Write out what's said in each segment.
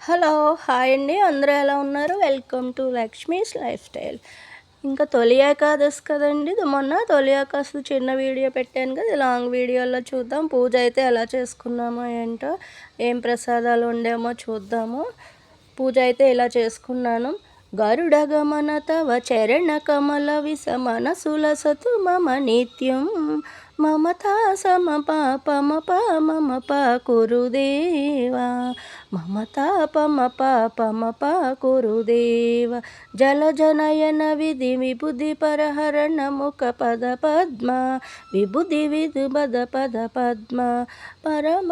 Hello! Hi అండి. అందరూ ఎలా ఉన్నారు? Welcome to Lakshmi's life style. ఇంకా తొలి ఏకాదశి కదండీ! మొన్న తొలి ఏకాదశి చిన్న వీడియో పెట్టాను కదా! లాంగ్ వీడియోలో చూద్దాం. పూజ అయితే ఎలా చేసుకున్నామో ఏంటో, ఏం ప్రసాదాలు వండామో చూద్దాము. పూజ అయితే ఇలా చేసుకున్నాను. గరుడ గమన తవ చరణ కమల విసమన సులసతు మమ నిత్యం మమతా సమ పాపమ మమ పా కురుదేవా మమతా పమ పాపమ పా కురుదేవ జలజనయన విధి విబుధి పరహరణ ముఖ పద పద్మ విబుధి విధు పద పద పద్మ పరమ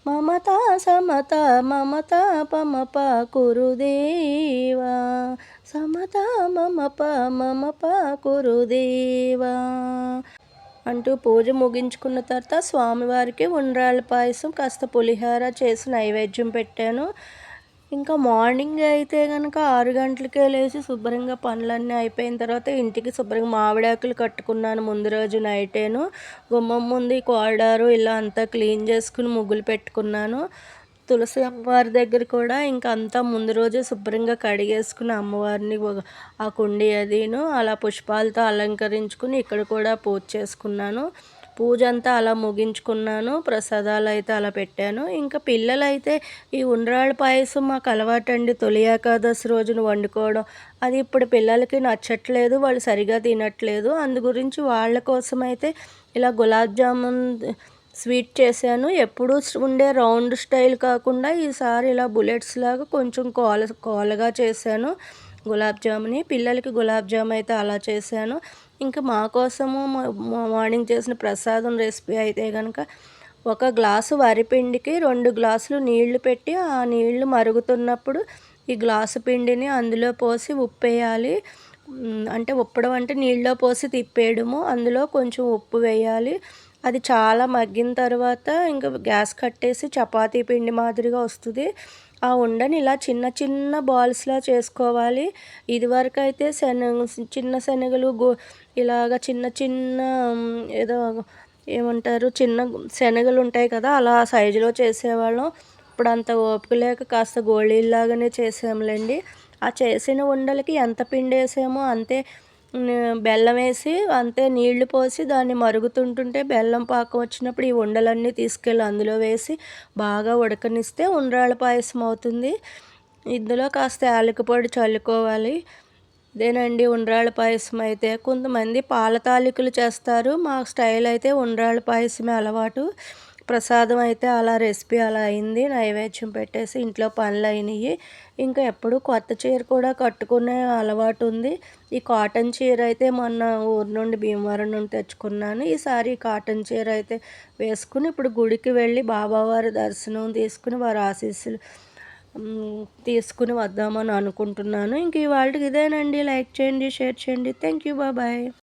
మమతా సమతా మమతా పమ పా కురుదేవా సమతా మమ పా కురుదేవా అంటూ పూజ ముగించుకున్న తర్వాత స్వామివారికి ఉండ్రాళ్ళ పాయసం కాస్త పులిహోర చేసి నైవేద్యం పెట్టాను. ఇంకా మార్నింగ్ అయితే కనుక 6 గంటలకే లేచి శుభ్రంగా పనులన్నీ అయిపోయిన తర్వాత ఇంటికి శుభ్రంగా మామిడాకులు కట్టుకున్నాను ముందు రోజు నైటేను. గుమ్మం ముందు ఈ కారిడారు ఇలా అంతా క్లీన్ చేసుకుని ముగ్గులు పెట్టుకున్నాను. తులసి అమ్మవారి దగ్గర కూడా ఇంకా అంతా ముందు రోజే శుభ్రంగా కడిగేసుకుని అమ్మవారిని ఆ కుండి అదిను అలా పుష్పాలతో అలంకరించుకుని ఇక్కడ కూడా పూజ చేసుకున్నాను. పూజ అంతా అలా ముగించుకున్నాను. ప్రసాదాలు అయితే అలా పెట్టాను. ఇంకా పిల్లలైతే ఈ ఉండ్రాళ్ళ పాయసం మాకు అలవాటండి. తొలి ఏకాదశి రోజున వండుకోవడం అది ఇప్పుడు పిల్లలకి నచ్చట్లేదు, వాళ్ళు సరిగా తినట్లేదు. అందు గురించి వాళ్ళ కోసం అయితే ఇలా గులాబ్ జామున్ స్వీట్ చేశాను. ఎప్పుడూ ఉండే రౌండ్ స్టైల్ కాకుండా ఈసారి ఇలా బుల్లెట్స్ లాగా కొంచెం కోలగా చేశాను గులాబ్ జాముని. పిల్లలకి గులాబ్ జామ్ అయితే అలా చేశాను. ఇంకా మా కోసము మార్నింగ్ చేసిన ప్రసాదం రెసిపీ అయితే కనుక ఒక గ్లాసు వరిపిండికి 2 గ్లాసులు నీళ్లు పెట్టి ఆ నీళ్లు మరుగుతున్నప్పుడు ఈ గ్లాసు పిండిని అందులో పోసి ఉప్పేయాలి. అంటే ఉప్పడం అంటే నీళ్ళలో పోసి తిప్పేయడము. అందులో కొంచెం ఉప్పు వేయాలి. అది చాలా మగ్గిన తర్వాత ఇంకా గ్యాస్ కట్టేసి చపాతీ పిండి మాదిరిగా వస్తుంది. ఆ ఉండని ఇలా చిన్న చిన్న బాల్స్లా చేసుకోవాలి. ఇదివరకు అయితే చిన్న శనగలు ఇలాగ చిన్న చిన్న ఏదో ఏమంటారు చిన్న శనగలు ఉంటాయి కదా, అలా సైజులో చేసేవాళ్ళం. ఇప్పుడు అంత ఓపిక లేక కాస్త గోళీల్లాగానే చేసాములేండి. ఆ చేసిన ఉండలకి ఎంత పిండి వేసామో అంతే బెల్లం వేసి అంతే నీళ్లు పోసి దాన్ని మరుగుతుంటుంటే బెల్లం పాకం వచ్చినప్పుడు ఈ ఉండలన్నీ తీసుకెళ్ళి అందులో వేసి బాగా ఉడకనిస్తే ఉండ్రాళ్ళ పాయసం అవుతుంది. ఇందులో కాస్త యాలక పొడి చల్లుకోవాలి. ఇదేనండి ఉండ్రాళ్ళ పాయసం అయితే. కొంతమంది పాల తాలికలు చేస్తారు. మా స్టైల్ అయితే ఉండ్రాళ్ళ పాయసమే అలవాటు. ప్రసాదం అయితే అలా రెసిపీ అలా అయింది. నైవేద్యం పెట్టేసి ఇంట్లో పనులు అయినాయి. ఇంకా ఎప్పుడు కొత్త చీర కూడా కట్టుకునే అలవాటు ఉంది. ఈ కాటన్ చీర అయితే మొన్న ఊరు నుండి భీమవరం నుండి తెచ్చుకున్నాను. ఈసారి కాటన్ చీర అయితే వేసుకుని ఇప్పుడు గుడికి వెళ్ళి బాబావారి దర్శనం తీసుకుని వారి ఆశీస్సులు తీసుకుని వద్దామని అనుకుంటున్నాను. ఇంక ఇవాళకి ఇదేనండి. లైక్ చేయండి, షేర్ చేయండి. Thank you. బాయ్.